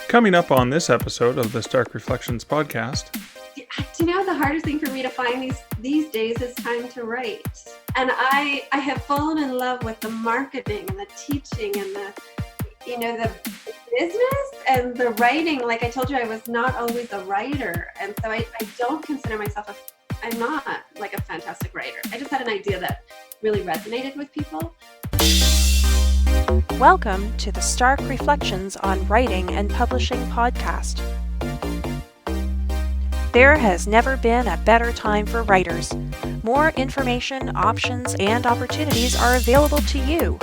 Coming up on this episode of the Stark Reflections podcast. Do you know the hardest thing for me to find these days is time to write? And I have fallen in love with the marketing and the teaching and the business and the writing. Like I told you, I was not always a writer. And so I don't consider myself I'm not like a fantastic writer. I just had an idea that really resonated with people. Welcome to the Stark Reflections on Writing and Publishing podcast. There has never been a better time for writers. More information, options, and opportunities are available to you,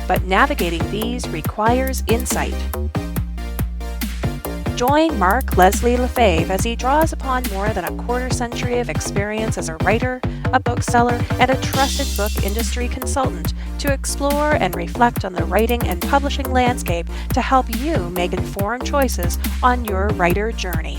but navigating these requires insight. Join Mark Leslie Lefebvre as he draws upon more than a quarter century of experience as a writer, a bookseller, and a trusted book industry consultant to explore and reflect on the writing and publishing landscape to help you make informed choices on your writer journey.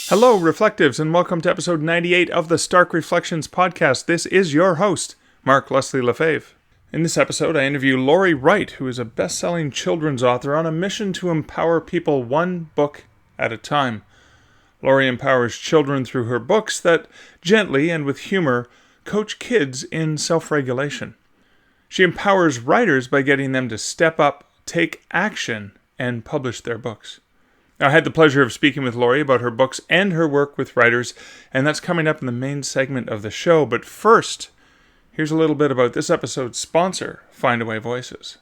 Hello, Reflectives, and welcome to episode 98 of the Stark Reflections podcast. This is your host, Mark Leslie Lefebvre. In this episode, I interview Laurie Wright, who is a best-selling children's author on a mission to empower people one book at a time. Laurie empowers children through her books that gently and with humor coach kids in self-regulation. She empowers writers by getting them to step up, take action, and publish their books. Now, I had the pleasure of speaking with Laurie about her books and her work with writers, and that's coming up in the main segment of the show. But first, here's a little bit about this episode's sponsor, Findaway Voices.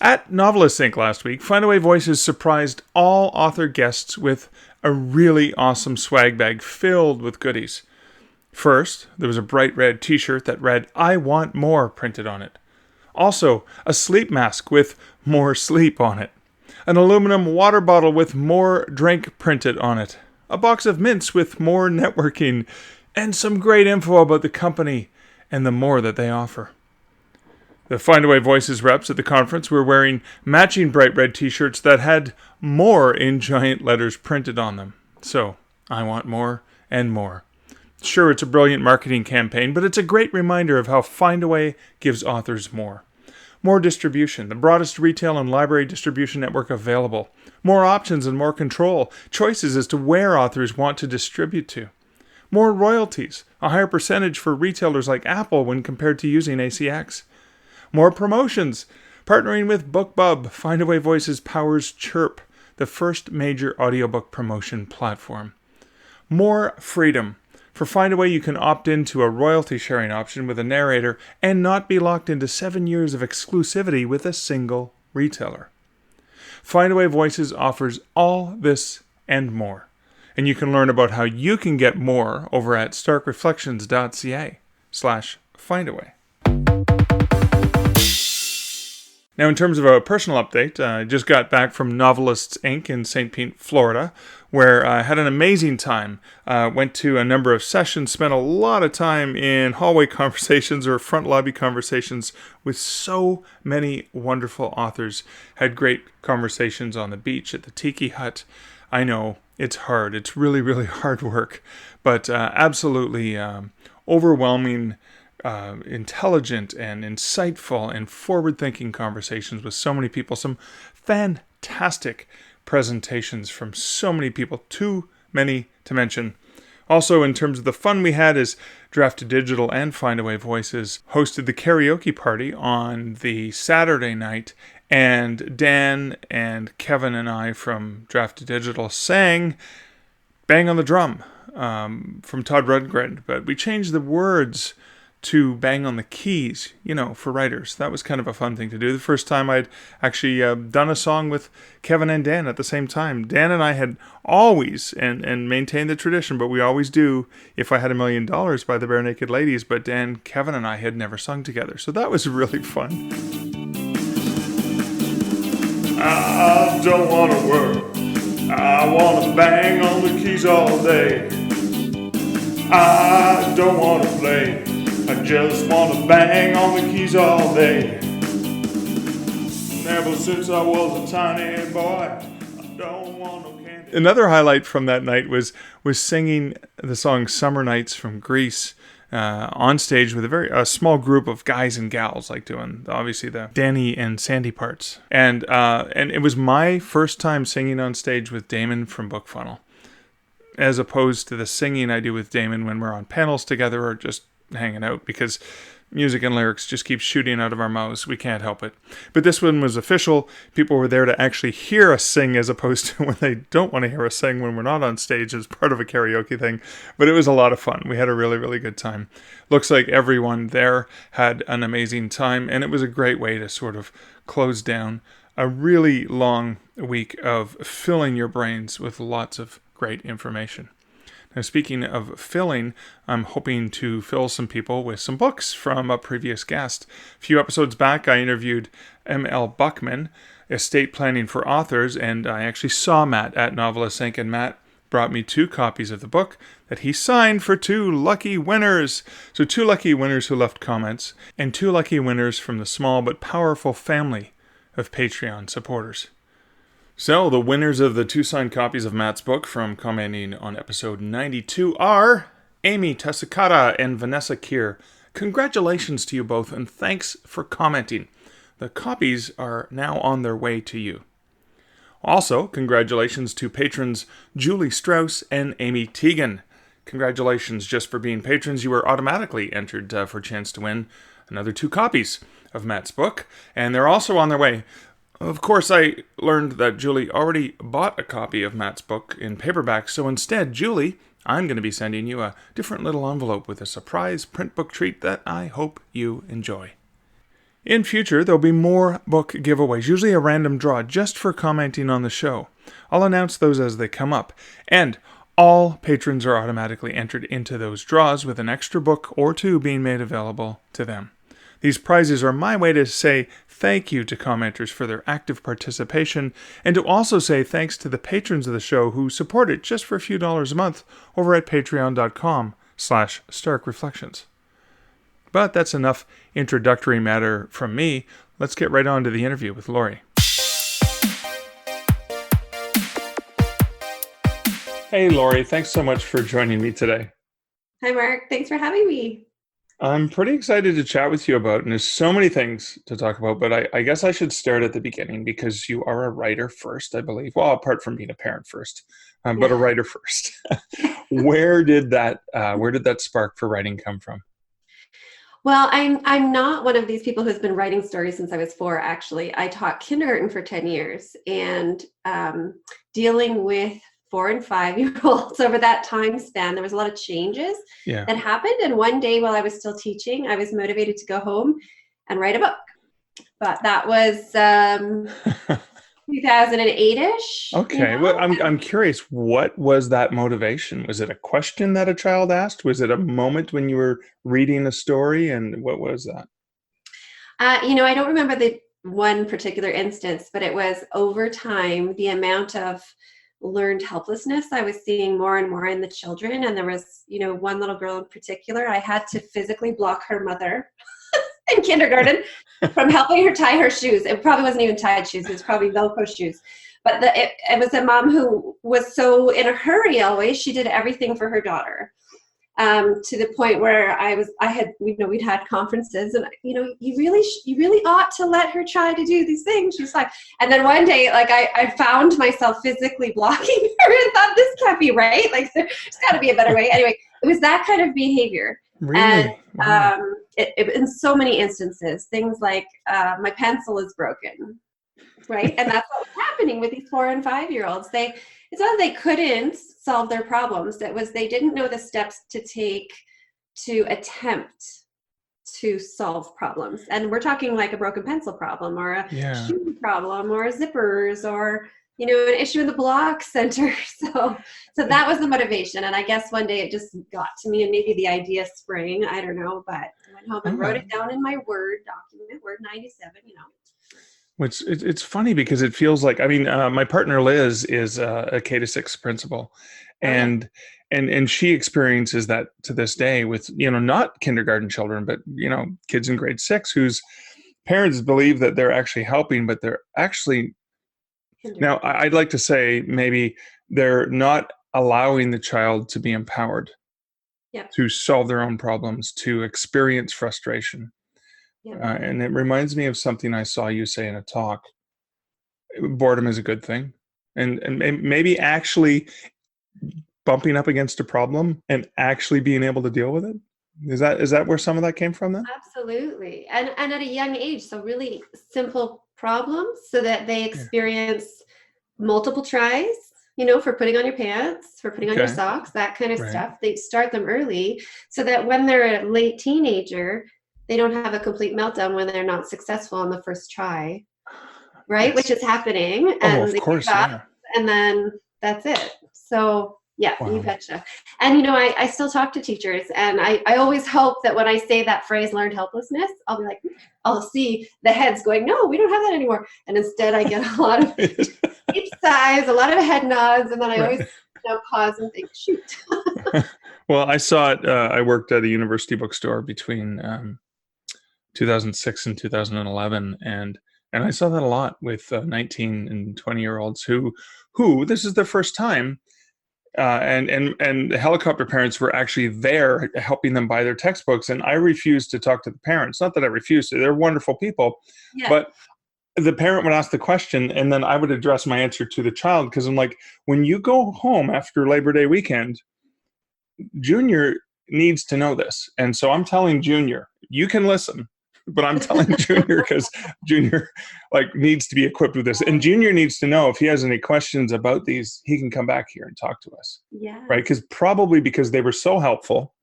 At Novelists Inc. last week, Findaway Voices surprised all author guests with a really awesome swag bag filled with goodies. First, there was a bright red t-shirt that read, "I want more," printed on it. Also, a sleep mask with "more sleep" on it. An aluminum water bottle with "more drink" printed on it. A box of mints with "more networking," and some great info about the company and the more that they offer. The Findaway Voices reps at the conference were wearing matching bright red t-shirts that had "more" in giant letters printed on them. So, I want more and more. Sure, it's a brilliant marketing campaign, but it's a great reminder of how Findaway gives authors more. More distribution, the broadest retail and library distribution network available. More options and more control. Choices as to where authors want to distribute to. More royalties, a higher percentage for retailers like Apple when compared to using ACX. More promotions. Partnering with BookBub, Findaway Voices powers Chirp, the first major audiobook promotion platform. More freedom. For Findaway, you can opt into a royalty sharing option with a narrator and not be locked into 7 years of exclusivity with a single retailer. Findaway Voices offers all this and more. And you can learn about how you can get more over at starkreflections.ca/Findaway. Now, in terms of a personal update, I just got back from Novelists Inc. in St. Pete, Florida, where I had an amazing time. Went to a number of sessions, spent a lot of time in hallway conversations or front lobby conversations with so many wonderful authors. Had great conversations on the beach at the Tiki Hut. I know, it's hard. It's really, really hard work, but absolutely overwhelming, intelligent and insightful and forward-thinking conversations with so many people. Some fantastic presentations from so many people, too many to mention. Also, in terms of the fun we had, is Draft Digital and Findaway Voices hosted the karaoke party on the Saturday night, and Dan and Kevin and I from Draft Digital sang Bang on the Drum from Todd Rundgren, but we changed the words to Bang on the Keys, for writers. That was kind of a fun thing to do. The first time I'd actually done a song with Kevin and Dan at the same time. Dan and I had always, and maintained the tradition, but we always do, If I Had $1 Million by the Bare Naked Ladies, but Dan, Kevin, and I had never sung together. So that was really fun. I don't want to work. I want to bang on the keys all day. I don't want to play. I just want to bang on the keys all day. Ever since I was a tiny boy, I don't want no candy. Another highlight from that night was singing the song Summer Nights from Grease. on stage with a small group of guys and gals, like doing obviously the Danny and Sandy parts. And it was my first time singing on stage with Damon from BookFunnel, as opposed to the singing I do with Damon when we're on panels together or just hanging out, because music and lyrics just keep shooting out of our mouths. We can't help it. But this one was official. People were there to actually hear us sing, as opposed to when they don't want to hear us sing when we're not on stage as part of a karaoke thing. But it was a lot of fun. We had a really, really good time. Looks like everyone there had an amazing time, and it was a great way to sort of close down a really long week of filling your brains with lots of great information. Now, speaking of filling, I'm hoping to fill some people with some books from a previous guest. A few episodes back, I interviewed M.L. Buchman, estate planning for authors, and I actually saw Matt at Novelists Inc, and Matt brought me 2 copies of the book that he signed for 2 lucky winners. So 2 lucky winners who left comments, and 2 lucky winners from the small but powerful family of Patreon supporters. So, the winners of the 2 signed copies of Matt's book from commenting on episode 92 are Amy, Tasukada And Vanessa Kier. Congratulations to you both, and thanks for commenting. The copies are now on their way to you. Also, congratulations to patrons Julie Strauss and Amy Teegan. Congratulations just for being patrons. You were automatically entered for a chance to win another 2 copies of Matt's book, and they're also on their way. Of course, I learned that Julie already bought a copy of Matt's book in paperback, so instead, Julie, I'm going to be sending you a different little envelope with a surprise print book treat that I hope you enjoy. In future, there'll be more book giveaways, usually a random draw just for commenting on the show. I'll announce those as they come up, and all patrons are automatically entered into those draws, with an extra book or 2 being made available to them. These prizes are my way to say thank you to commenters for their active participation, and to also say thanks to the patrons of the show who support it just for a few dollars a month over at patreon.com/starkreflections. But that's enough introductory matter from me. Let's get right on to the interview with Laurie. Hey, Laurie, thanks so much for joining me today. Hi, Mark. Thanks for having me. I'm pretty excited to chat with you about, and there's so many things to talk about, but I guess I should start at the beginning, because you are a writer first, I believe. Well, apart from being a parent first, but a writer first. Where did that spark for writing come from? Well, I'm not one of these people who's been writing stories since I was 4, actually. I taught kindergarten for 10 years, and dealing with 4 and 5-year-olds over that time span, there was a lot of changes that happened. And one day while I was still teaching, I was motivated to go home and write a book. But that was 2008-ish. Okay. Well, I'm curious, what was that motivation? Was it a question that a child asked? Was it a moment when you were reading a story? And what was that? I don't remember the one particular instance, but it was over time, the amount of learned helplessness I was seeing more and more in the children. And there was, one little girl in particular, I had to physically block her mother in kindergarten from helping her tie her shoes. It probably wasn't even tied shoes. It was probably Velcro shoes. But it was a mom who was so in a hurry always. She did everything for her daughter. To the point where we'd had conferences, and you really ought to let her try to do these things. She's like, and then one day, I found myself physically blocking her and thought, this can't be right. Like, there's got to be a better way. Anyway, it was that kind of behavior. Really? And Wow. in so many instances, things like my pencil is broken, right? And that's what was happening with these 4 and 5-year-olds. It's not that they couldn't solve their problems. It was they didn't know the steps to take to attempt to solve problems. And we're talking like a broken pencil problem, or a shoe problem, or zippers, or an issue in the block center. So that was the motivation. And I guess one day it just got to me, and maybe the idea sprang. I don't know, but I went home and wrote it down in my Word document, Word 97. Which it's funny because it feels like, my partner Liz is a K-6 principal, and she experiences that to this day with, not kindergarten children, but, kids in grade 6 whose parents believe that they're actually helping, but they're actually, now I'd like to say maybe they're not allowing the child to be empowered. Yep. to solve their own problems, to experience frustration. Yep. And it reminds me of something I saw you say in a talk. Boredom is a good thing. And maybe actually bumping up against a problem and actually being able to deal with it. Is that where some of that came from then? Absolutely. And at a young age, so really simple problems so that they experience multiple tries, for putting on your pants, for putting on your socks, that kind of stuff. They start them early so that when they're a late teenager, they don't have a complete meltdown when they're not successful on the first try, right? Which is happening. And of course, yeah. And then that's it. So yeah, you betcha. And, I still talk to teachers, and I always hope that when I say that phrase, learned helplessness, I'll be like, I'll see the heads going, no, we don't have that anymore. And instead I get a lot of deep sighs, a lot of head nods, and then I always pause and think, shoot. Well, I saw it. I worked at a university bookstore between 2006 and 2011, and I saw that a lot with 19 and 20-year-olds who this is their first time. And the helicopter parents were actually there helping them buy their textbooks. And I refused to talk to the parents. Not that I refused to. They're wonderful people. Yeah. But the parent would ask the question, and then I would address my answer to the child. Because I'm like, when you go home after Labor Day weekend, Junior needs to know this. And so I'm telling Junior, you can listen. But I'm telling Junior because Junior needs to be equipped with this. And Junior needs to know if he has any questions about these, he can come back here and talk to us. Yeah. Right? Because they were so helpful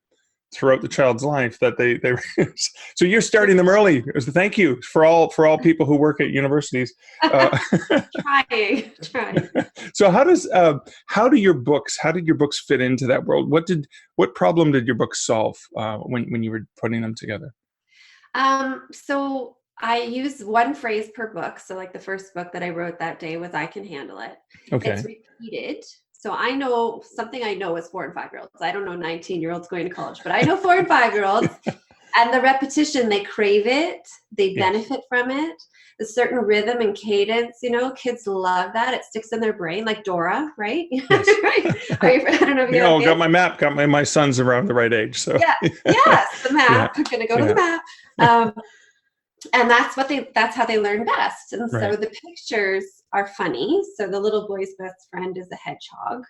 throughout the child's life that they so you're starting them early. Thank you for all people who work at universities. Trying. So how did your books fit into that world? What problem did your books solve when you were putting them together? So I use one phrase per book. So the first book that I wrote that day was I Can Handle It. Okay. It's repeated. So I know something I know is 4 and 5-year-olds. I don't know 19-year-olds going to college, but I know 4 and 5-year-olds. And the repetition, they crave it. They benefit from it. A certain rhythm and cadence, kids love that. It sticks in their brain, like Dora, right? Yes. Right? I don't know if you know. Got my map. Got my son's around the right age. So yes, the map. I'm going to go to the map. And that's how they learn best. And so the pictures are funny. So the little boy's best friend is a hedgehog,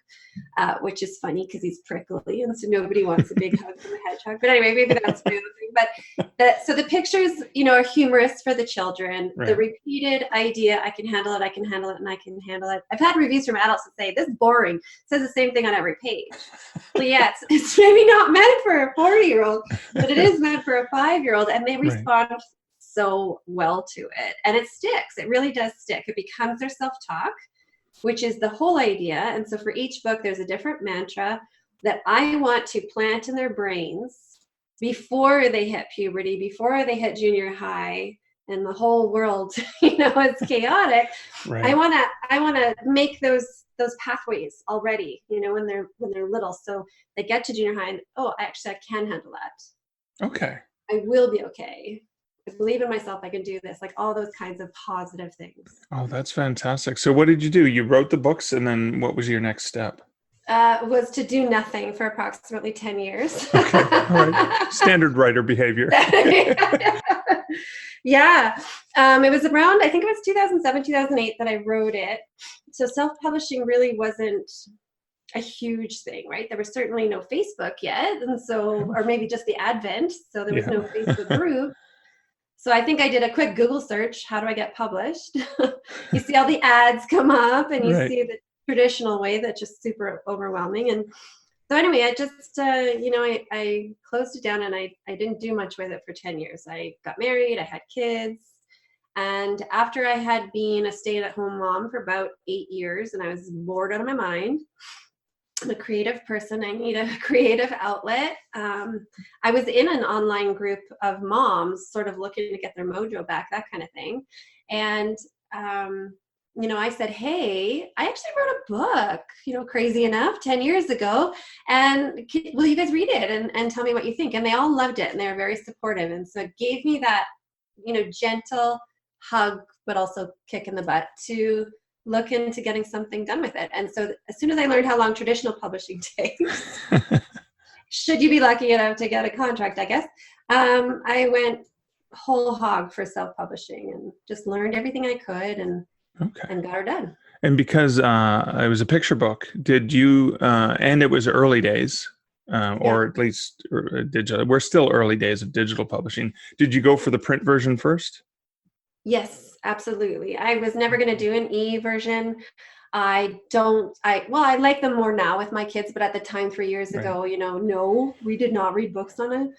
which is funny because he's prickly, and so nobody wants a big hug from a hedgehog. But anyway, maybe that's my other thing. But so the pictures, are humorous for the children. The repeated idea, I can handle it, and I can handle it. I've had reviews from adults that say, this is boring. It says the same thing on every page. Well, yeah, it's maybe not meant for a 40-year-old, but it is meant for a 5-year-old, and they respond so well to it, and it sticks. It really does stick. It becomes their self-talk, which is the whole idea. And so for each book, there's a different mantra that I want to plant in their brains before they hit puberty, before they hit junior high, and the whole world, it's chaotic. I want to make those pathways already, when they're little, so they get to junior high and I can handle that. Okay. I will be okay. I believe in myself. I can do this. All those kinds of positive things. Oh, that's fantastic. So what did you do? You wrote the books, and then what was your next step? Was to do nothing for approximately 10 years. Okay. All right. Standard writer behavior. Yeah. It was around, I think it was 2007, 2008 that I wrote it. So self-publishing really wasn't a huge thing, right? There was certainly no Facebook yet. And so, or maybe just the advent. So there was no Facebook group. So I think I did a quick Google search. How do I get published? You see all the ads come up, and you see the traditional way that's just super overwhelming. And so anyway, I just, I closed it down, and I didn't do much with it for 10 years. I got married, I had kids. And after I had been a stay-at-home mom for about 8 years, and I was bored out of my mind, I'm a creative person. I need a creative outlet. I was in an online group of moms sort of looking to get their mojo back, that kind of thing. And, I said, hey, I actually wrote a book, crazy enough, 10 years ago. And will you guys read it and tell me what you think? And they all loved it, and they were very supportive. And so it gave me that, gentle hug, but also kick in the butt to look into getting something done with it. And so as soon as I learned how long traditional publishing takes, should you be lucky enough to get a contract, I guess. I went whole hog for self-publishing and just learned everything I could and got her done. And because it was a picture book, did you, and it was early days, or at least digital, we're still early days of digital publishing. Did you go for the print version first? Yes, absolutely. I was never going to do an e-version. I like them more now with my kids, but at the time 3 years ago, no, we did not read books on a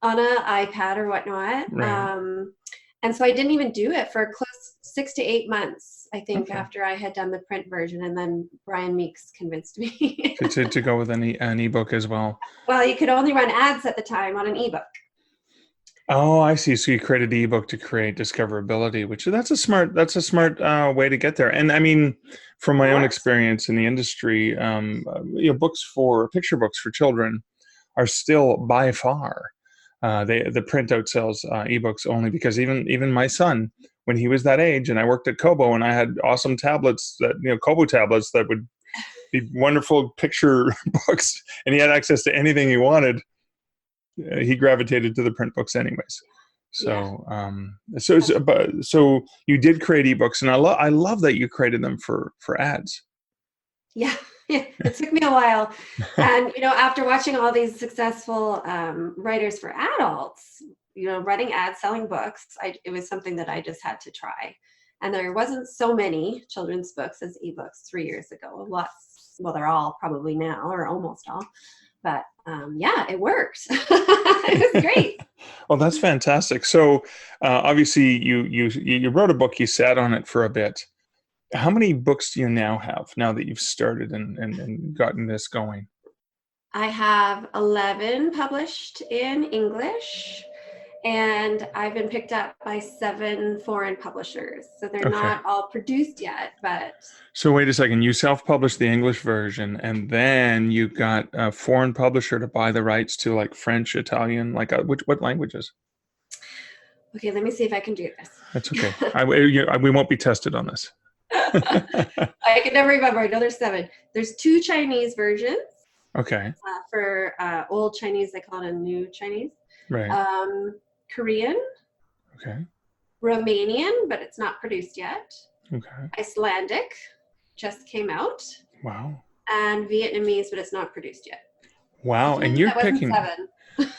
iPad or whatnot. Right. And so I didn't even do it for close 6 to 8 months, I think, after I had done the print version. And then Brian Meeks convinced me to go with an ebook as well. Well, you could only run ads at the time on an ebook. Oh, I see. So you created the ebook to create discoverability, which that's a smart way to get there. And I mean, from my own experience in the industry, picture books for children are still by far the print outsells ebooks, only because even my son, when he was that age, and I worked at Kobo, and I had awesome tablets Kobo tablets that would be wonderful picture books, and he had access to anything he wanted. He gravitated to the print books anyways. So, so you did create ebooks, and I love that you created them for ads. Yeah, it took me a while. And, after watching all these successful writers for adults, running ads, selling books, it was something that I just had to try. And there wasn't so many children's books as ebooks 3 years ago. Lots, well, they're all probably now, or almost all. But it worked. It was great. Well, that's fantastic. So obviously you wrote a book, you sat on it for a bit. How many books do you now have, now that you've started and gotten this going? I have 11 published in English, and I've been picked up by 7 foreign publishers. So they're not all produced yet, but... So wait a second, you self-published the English version, and then you got a foreign publisher to buy the rights to like French, Italian, what languages? Okay, let me see if I can do this. That's okay. We won't be tested on this. I can never remember. I know there's 7. There's 2 Chinese versions. Okay. For old Chinese, they call it a new Chinese. Right. Korean. Okay. Romanian, but it's not produced yet. Okay. Icelandic just came out. Wow. And Vietnamese, but it's not produced yet. Wow. And you're picking 7.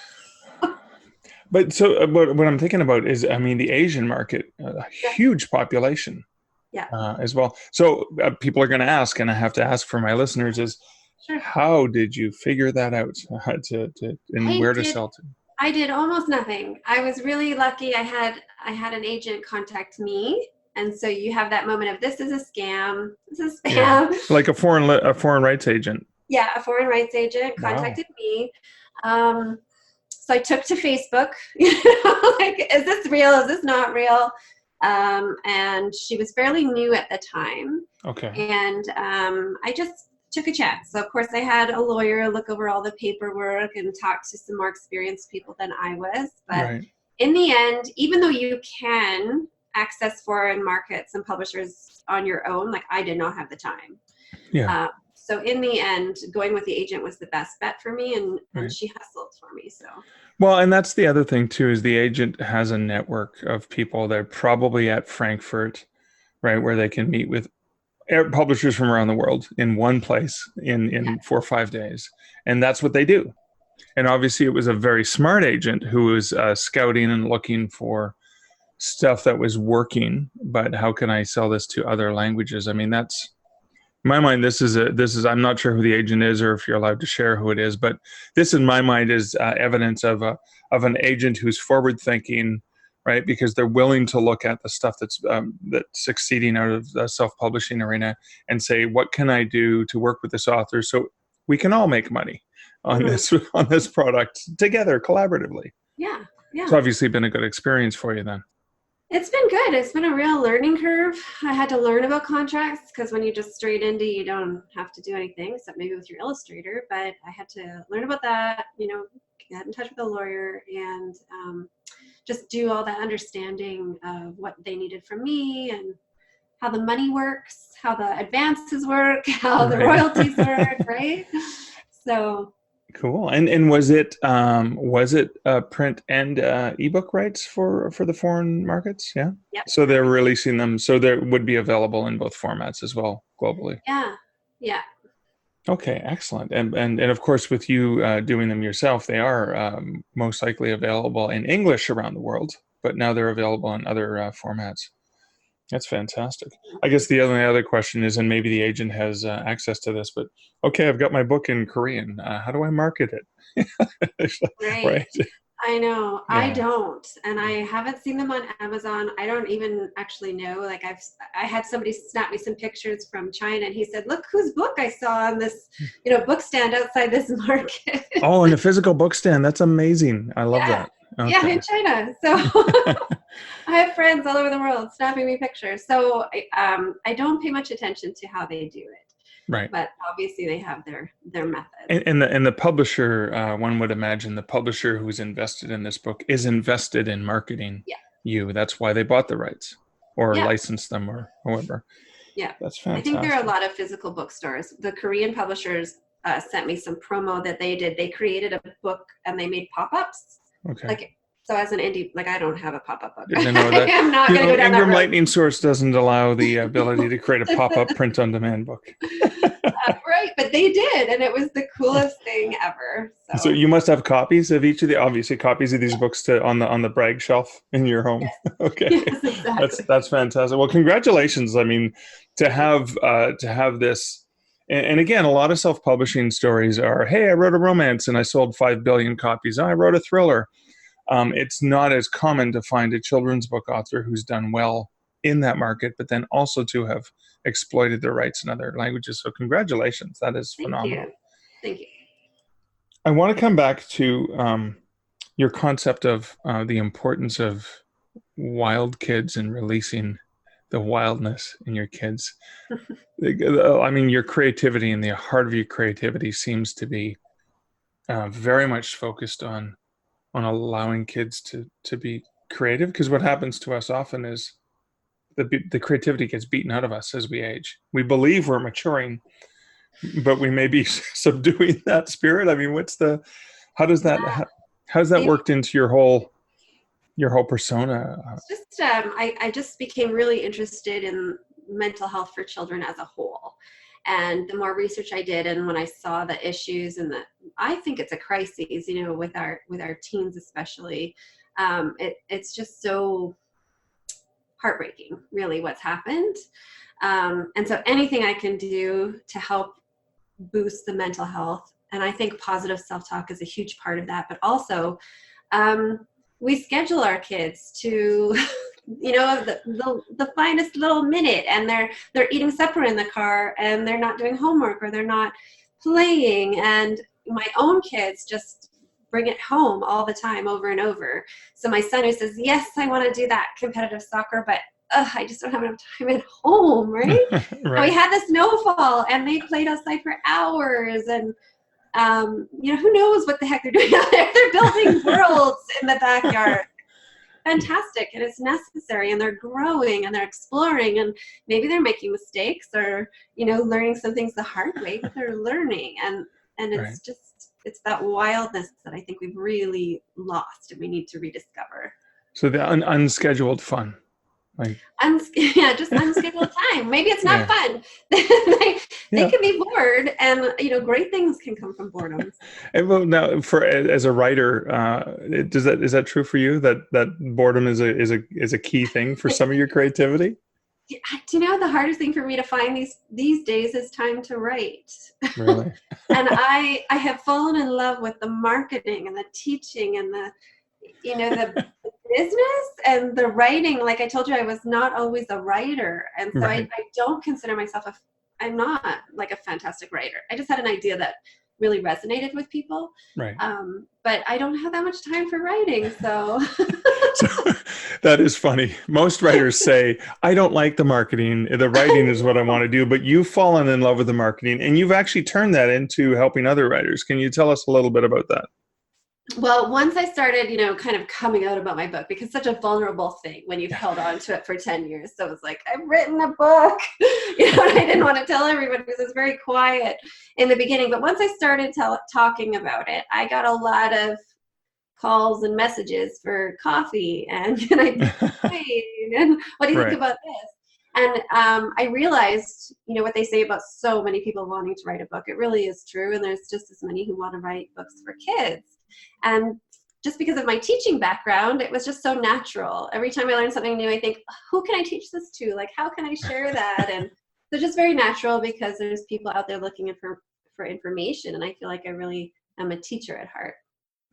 But so what I'm thinking about is, I mean, the Asian market, a huge population. Yeah. As well. So people are going to ask, and I have to ask for my listeners, is how did you figure that out where to sell to? I did almost nothing. I was really lucky. I had an agent contact me. And so you have that moment of, this is a scam. This is spam. Yeah. Like a foreign rights agent. Yeah. A foreign rights agent contacted me. So I took to Facebook, like, is this real? Is this not real? And she was fairly new at the time. Okay. And I just took a chance. So of course I had a lawyer look over all the paperwork and talk to some more experienced people than I was. But in the end, even though you can access foreign markets and publishers on your own, like, I did not have the time. Yeah. So in the end, going with the agent was the best bet for me, and she hustled for me. So. Well, and that's the other thing too, is the agent has a network of people. They're probably at Frankfurt, right, where they can meet with publishers from around the world in one place in 4 or 5 days. And that's what they do. And obviously it was a very smart agent who was scouting and looking for stuff that was working, but how can I sell this to other languages? I mean, that's, in my mind, this is, I'm not sure who the agent is or if you're allowed to share who it is, but this in my mind is evidence of an agent who's forward thinking, right? Because they're willing to look at the stuff that's succeeding out of the self-publishing arena and say, what can I do to work with this author so we can all make money on this product together collaboratively? Yeah. It's obviously been a good experience for you then. It's been good. It's been a real learning curve. I had to learn about contracts because when you just straight into, you don't have to do anything except maybe with your Illustrator. But I had to learn about that, get in touch with a lawyer and just do all that understanding of what they needed from me and how the money works, how the advances work, how the royalties work, right? So. Cool. And was it print and ebook rights for the foreign markets? Yeah. Yep. So they're releasing them. So they would be available in both formats as well globally. Yeah. Yeah. Okay, excellent. And of course, with you doing them yourself, they are most likely available in English around the world, but now they're available in other formats. That's fantastic. I guess the only other question is, and maybe the agent has access to this, but okay, I've got my book in Korean. How do I market it? Right. I know. Yeah. I don't, and I haven't seen them on Amazon. I don't even actually know. Like I had somebody snap me some pictures from China, and he said, "Look whose book I saw on this, book stand outside this market." Oh, in a physical book stand. That's amazing. I love that. Okay. Yeah, in China. So I have friends all over the world snapping me pictures. So I don't pay much attention to how they do it. Right. But obviously they have their methods. And the publisher, one would imagine the publisher who's invested in this book is invested in marketing you. That's why they bought the rights or licensed them or however. Yeah. That's fantastic. I think there are a lot of physical bookstores. The Korean publishers sent me some promo that they did. They created a book and they made pop-ups. Okay. So as an indie, I don't have a pop-up book. I know that. I'm not going to go down Ingram that road. Lightning Source doesn't allow the ability to create a pop-up print-on-demand book. Right, but they did, and it was the coolest thing ever. So you must have copies of each of obviously copies of these books on the brag shelf in your home. Yes. Okay, yes, exactly. That's fantastic. Well, congratulations. I mean, to have this. And again, a lot of self-publishing stories are, hey, I wrote a romance and I sold 5 billion copies. I wrote a thriller. It's not as common to find a children's book author who's done well in that market, but then also to have exploited their rights in other languages. So congratulations. That is phenomenal. Thank you. I want to come back to your concept of the importance of wild kids and releasing the wildness in your kids. I mean, your creativity and the heart of your creativity seems to be very much focused on allowing kids to be creative, because what happens to us often is the creativity gets beaten out of us as we age. We believe we're maturing, but we may be subduing that spirit. I mean, how does that worked into your whole persona? I just became really interested in mental health for children as a whole. And the more research I did, and when I saw the issues I think it's a crisis, with our teens especially, it's just so heartbreaking, really, what's happened. And so anything I can do to help boost the mental health, and I think positive self-talk is a huge part of that, but also we schedule our kids to the finest little minute, and they're eating supper in the car, and they're not doing homework, or they're not playing, and my own kids just bring it home all the time, over and over. So my son, who says, yes, I want to do that competitive soccer, but I just don't have enough time at home, right? Right. We had the snowfall, and they played outside for hours, and who knows what the heck they're doing out there. They're building worlds in the backyard. Fantastic, and it's necessary, and they're growing, and they're exploring, and maybe they're making mistakes, or learning some things the hard way, but they're learning, and it's right. it's that wildness that I think we've really lost, and we need to rediscover. So the unscheduled fun, just unscheduled time. Maybe it's not fun. They can be bored, and great things can come from boredom. And well, now, as a writer, is that true for you? That boredom is a key thing for some of your creativity? The hardest thing for me to find these days is time to write. Really? And I have fallen in love with the marketing and the teaching and the business and the writing. Like I told you, I was not always a writer, and so right. I don't consider myself I'm not like a fantastic writer. I just had an idea that really resonated with people. Right. But I don't have that much time for writing, so. So that is funny. Most writers say, I don't like the marketing. The writing is what I want to do. But you've fallen in love with the marketing, and you've actually turned that into helping other writers. Can you tell us a little bit about that? Well, once I started, kind of coming out about my book, because it's such a vulnerable thing when you've held on to it for 10 years. So it's like, I've written a book, and I didn't want to tell everybody because it was very quiet in the beginning. But once I started talking about it, I got a lot of calls and messages for coffee and can I and what do you think about this? And I realized, what they say about so many people wanting to write a book, it really is true. And there's just as many who want to write books for kids. And just because of my teaching background, it was just so natural. Every time I learn something new, I think, who can I teach this to? Like, how can I share that? And so just very natural because there's people out there looking for information. And I feel like I really am a teacher at heart.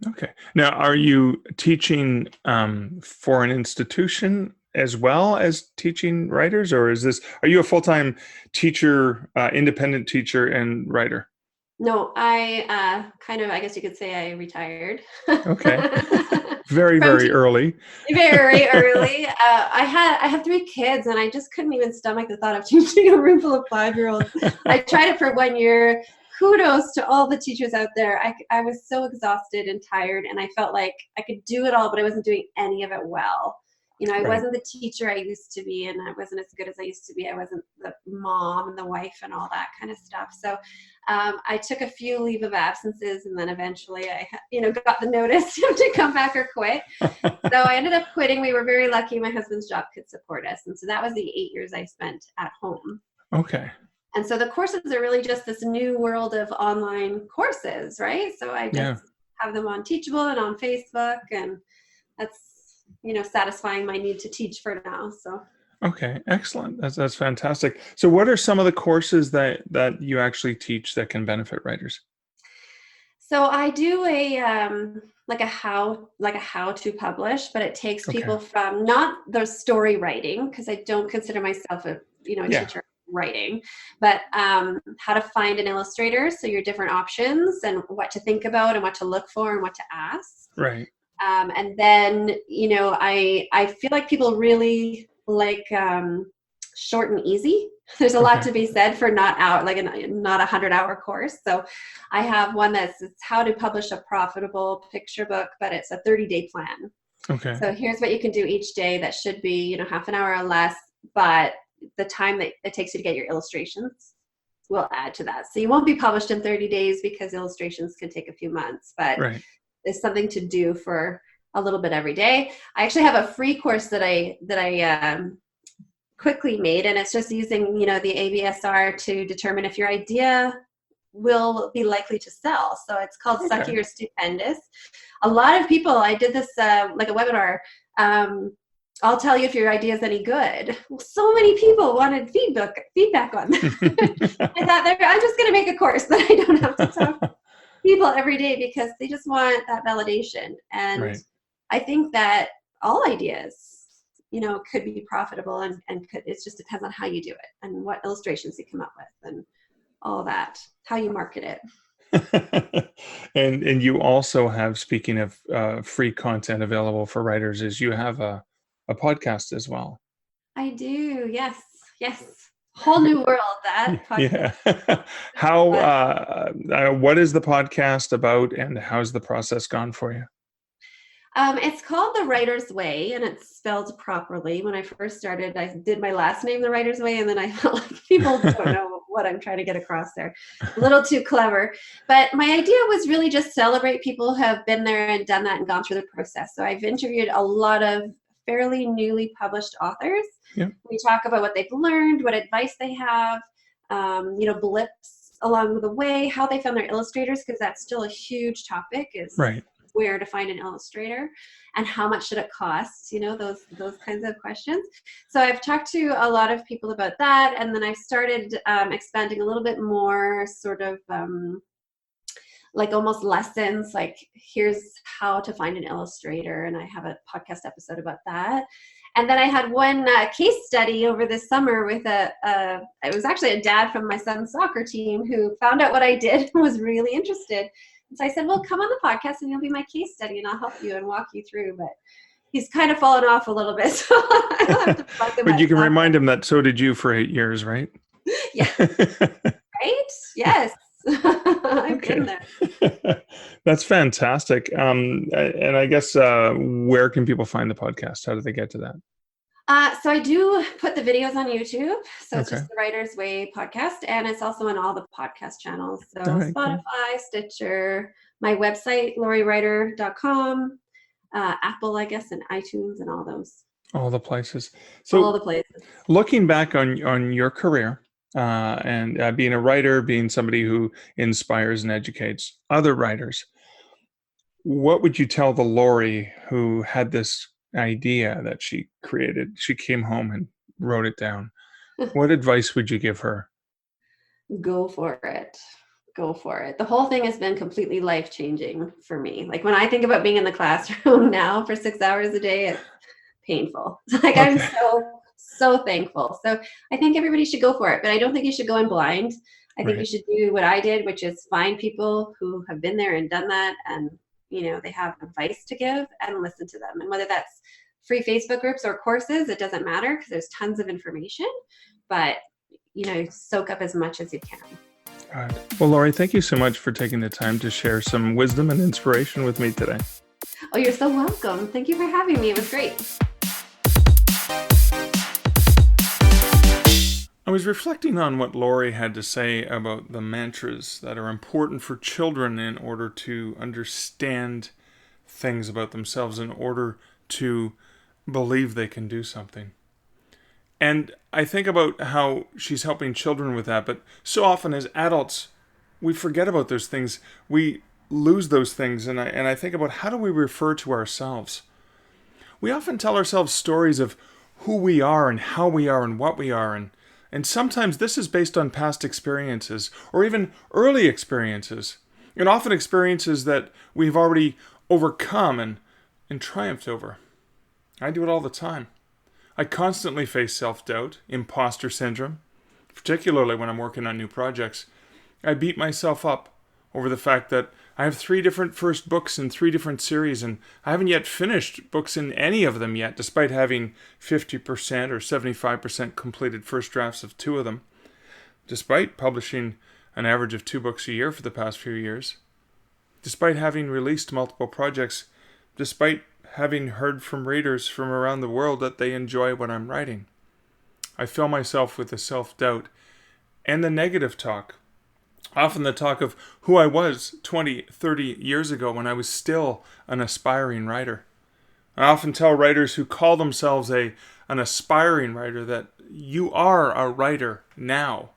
Okay. Now, are you teaching for an institution as well as teaching writers, or are you a full-time teacher, independent teacher and writer? No, I I guess you could say I retired. Okay. Very, very early. Very early. I have 3 kids, and I just couldn't even stomach the thought of teaching a room full of 5-year-olds. I tried it for 1 year. Kudos to all the teachers out there. I was so exhausted and tired, and I felt like I could do it all, but I wasn't doing any of it well. I wasn't the teacher I used to be, and I wasn't as good as I used to be. I wasn't the mom and the wife and all that kind of stuff. So I took a few leave of absences, and then eventually I got the notice to come back or quit. So I ended up quitting. We were very lucky. My husband's job could support us. And so that was the 8 years I spent at home. Okay. And so the courses are really just this new world of online courses, right? So I just have them on Teachable and on Facebook, and that's, satisfying my need to teach for now. So. Okay, excellent. That's fantastic. So what are some of the courses that you actually teach that can benefit writers? So I do a how to publish, but it takes people from not the story writing, because I don't consider myself a teacher writing, but how to find an illustrator, so your different options and what to think about and what to look for and what to ask. Right. And then I feel like people really like short and easy. There's a lot to be said for not 100-hour course. So I have one it's how to publish a profitable picture book, but it's a 30-day plan. Okay. So here's what you can do each day that should be half an hour or less, but the time that it takes you to get your illustrations will add to that. So you won't be published in 30 days because illustrations can take a few months, but there's something to do for a little bit every day. I actually have a free course that I quickly made, and it's just using the ABSR to determine if your idea will be likely to sell. So it's called Sucky or Stupendous. A lot of people, I did this like a webinar, I'll tell you if your idea is any good. Well, so many people wanted feedback on that. I thought, I'm just going to make a course that I don't have to talk to people every day, because they just want that validation. And I think that all ideas, could be profitable, and it just depends on how you do it and what illustrations you come up with and all that, how you market it. And you also have, speaking of free content available for writers, is you have a podcast as well. I do. Yes. Whole new world, that podcast. Yeah. How, what is the podcast about, and how's the process gone for you? It's called The Writer's Way, and it's spelled properly. When I first started, I did my last name The Writer's Way, and then I felt like people don't know what I'm trying to get across there. A little too clever. But my idea was really just celebrate people who have been there and done that and gone through the process. So I've interviewed a lot of fairly newly published authors. Yeah. We talk about what they've learned, what advice they have, blips along the way, how they found their illustrators, because that's still a huge topic, is where to find an illustrator and how much should it cost, those kinds of questions. So I've talked to a lot of people about that, and then I've started expanding a little bit more, sort of like almost lessons, like here's how to find an illustrator, and I have a podcast episode about that. And then I had one case study over this summer with it was actually a dad from my son's soccer team who found out what I did and was really interested. And so I said, well, come on the podcast and you'll be my case study and I'll help you and walk you through. But he's kind of fallen off a little bit, so I'll have to plug him. But you can remind him that so did you for 8 years, right? Yeah. Right? Yes. I've been there. That's fantastic. And I guess where can people find the podcast? How do they get to that? So I do put the videos on YouTube. So it's Okay. just the Writer's Way podcast, and it's also on all the podcast channels. So All right, Spotify, cool. Stitcher, my website, lauriewriter.com, Apple, I guess, and iTunes and all those. All the places. All So the places. looking back on your career and being a writer, being somebody who inspires and educates other writers, what would you tell the Laurie who had this idea that she created? She came home and wrote it down. What advice would you give her? Go for it. Go for it. The whole thing has been completely life-changing for me. Like when I think about being in the classroom now for 6 hours a day, it's painful. Like I'm so thankful. So I think everybody should go for it, but I don't think you should go in blind. I think you should do what I did, which is find people who have been there and done that, and they have advice to give, and listen to them. And whether that's free Facebook groups or courses, it doesn't matter because there's tons of information, but soak up as much as you can. All right. Well, Laurie, thank you so much for taking the time to share some wisdom and inspiration with me today. Oh, you're so welcome. Thank you for having me. It was great. I was reflecting on what Laurie had to say about the mantras that are important for children in order to understand things about themselves, in order to believe they can do something. And I think about how she's helping children with that, but so often as adults, we forget about those things. We lose those things, and I think about how do we refer to ourselves? We often tell ourselves stories of who we are and how we are and what we are, and sometimes this is based on past experiences or even early experiences, and often experiences that we've already overcome and triumphed over. I do it all the time. I constantly face self-doubt, imposter syndrome, particularly when I'm working on new projects. I beat myself up over the fact that I have 3 different first books in 3 different series, and I haven't yet finished books in any of them yet, despite having 50% or 75% completed first drafts of 2 of them, despite publishing an average of 2 books a year for the past few years, despite having released multiple projects, despite having heard from readers from around the world that they enjoy what I'm writing. I fill myself with the self-doubt and the negative talk. Often the talk of who I was 20, 30 years ago when I was still an aspiring writer. I often tell writers who call themselves an aspiring writer that you are a writer now.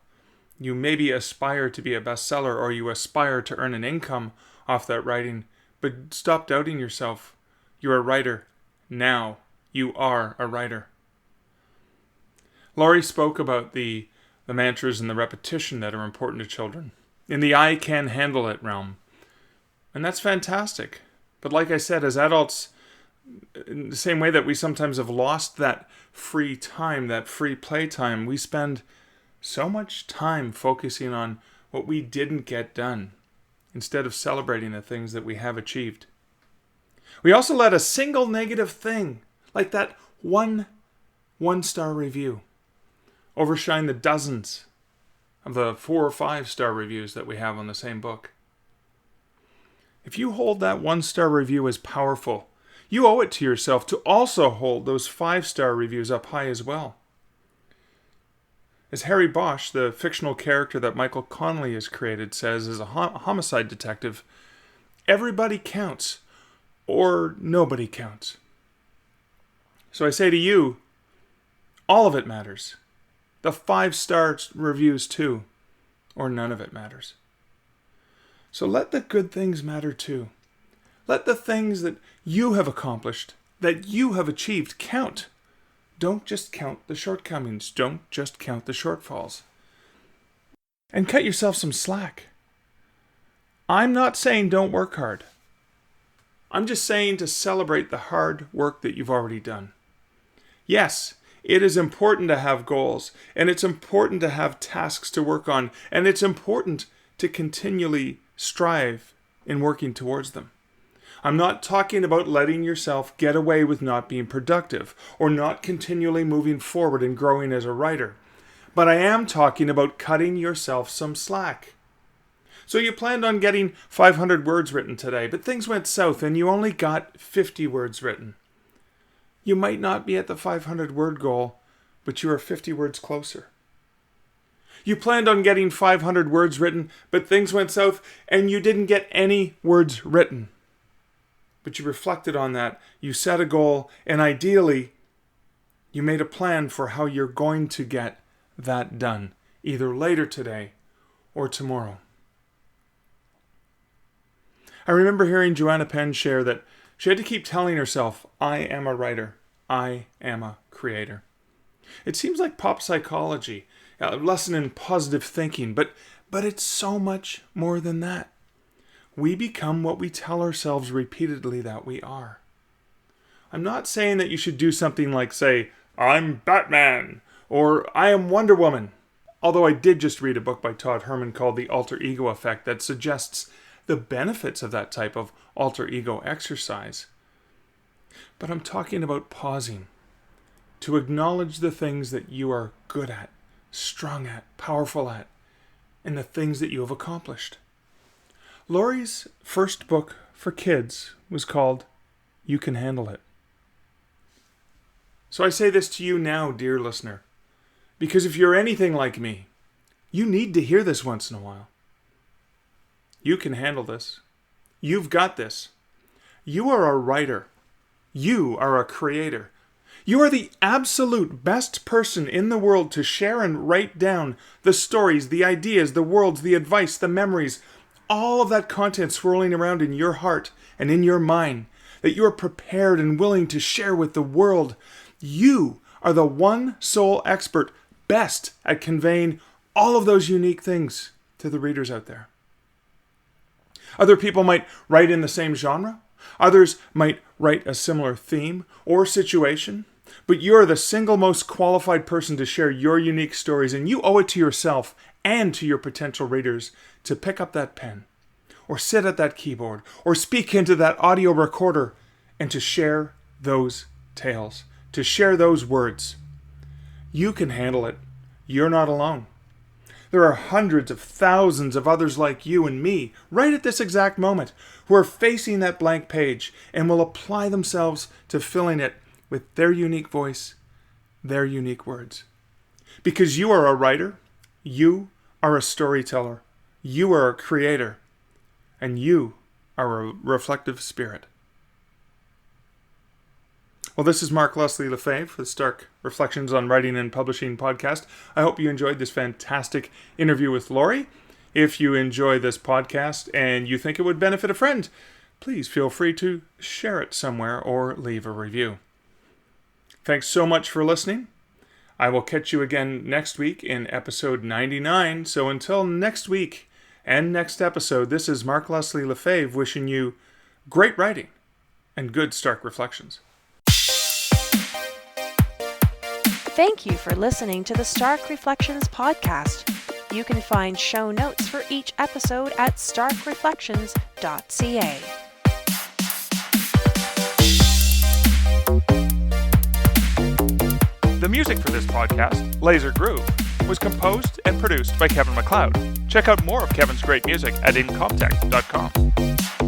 You maybe aspire to be a bestseller, or you aspire to earn an income off that writing, but stop doubting yourself. You're a writer now. You are a writer. Laurie spoke about the mantras and the repetition that are important to children in the I can handle it realm. And that's fantastic. But like I said, as adults, in the same way that we sometimes have lost that free time, that free play time, we spend so much time focusing on what we didn't get done instead of celebrating the things that we have achieved. We also let a single negative thing, like that one-star review, overshine the dozens of the 4 or 5-star reviews that we have on the same book. If you hold that 1-star review as powerful, you owe it to yourself to also hold those 5-star reviews up high as well. As Harry Bosch, the fictional character that Michael Connelly has created, says as a homicide detective, everybody counts, or nobody counts. So I say to you, all of it matters. The 5-star reviews too, or none of it matters. So let the good things matter too. Let the things that you have accomplished, that you have achieved, count. Don't just count the shortcomings. Don't just count the shortfalls. And cut yourself some slack. I'm not saying don't work hard. I'm just saying to celebrate the hard work that you've already done. Yes, it is important to have goals, and it's important to have tasks to work on, and it's important to continually strive in working towards them. I'm not talking about letting yourself get away with not being productive or not continually moving forward and growing as a writer, but I am talking about cutting yourself some slack. So you planned on getting 500 words written today, but things went south and you only got 50 words written. You might not be at the 500 word goal, but you are 50 words closer. You planned on getting 500 words written, but things went south and you didn't get any words written. But you reflected on that, you set a goal, and ideally, you made a plan for how you're going to get that done, either later today or tomorrow. I remember hearing Joanna Penn share that she had to keep telling herself, I am a writer, I am a creator. It seems like pop psychology, a lesson in positive thinking, but it's so much more than that. We become what we tell ourselves repeatedly that we are. I'm not saying that you should do something like say, I'm Batman, or I am Wonder Woman. Although I did just read a book by Todd Herman called The Alter Ego Effect that suggests the benefits of that type of alter ego exercise. But I'm talking about pausing to acknowledge the things that you are good at, strong at, powerful at, and the things that you have accomplished. Laurie's first book for kids was called You Can Handle It. So I say this to you now, dear listener, because if you're anything like me, you need to hear this once in a while. You can handle this. You've got this. You are a writer. You are a creator. You are the absolute best person in the world to share and write down the stories, the ideas, the worlds, the advice, the memories, all of that content swirling around in your heart and in your mind that you are prepared and willing to share with the world. You are the one sole expert best at conveying all of those unique things to the readers out there. Other people might write in the same genre. Others might write a similar theme or situation. But you are the single most qualified person to share your unique stories, and you owe it to yourself and to your potential readers to pick up that pen, or sit at that keyboard, or speak into that audio recorder, and to share those tales, to share those words. You can handle it. You're not alone. There are hundreds of thousands of others like you and me right at this exact moment who are facing that blank page and will apply themselves to filling it with their unique voice, their unique words. Because you are a writer, you are a storyteller, you are a creator, and you are a reflective spirit. Well, this is Mark Leslie Lefebvre for the Stark Reflections on Writing and Publishing podcast. I hope you enjoyed this fantastic interview with Laurie. If you enjoy this podcast and you think it would benefit a friend, please feel free to share it somewhere or leave a review. Thanks so much for listening. I will catch you again next week in episode 99. So until next week and next episode, this is Mark Leslie Lefebvre wishing you great writing and good Stark Reflections. Thank you for listening to the Stark Reflections podcast. You can find show notes for each episode at starkreflections.ca. The music for this podcast, Laser Groove, was composed and produced by Kevin MacLeod. Check out more of Kevin's great music at incomptech.com.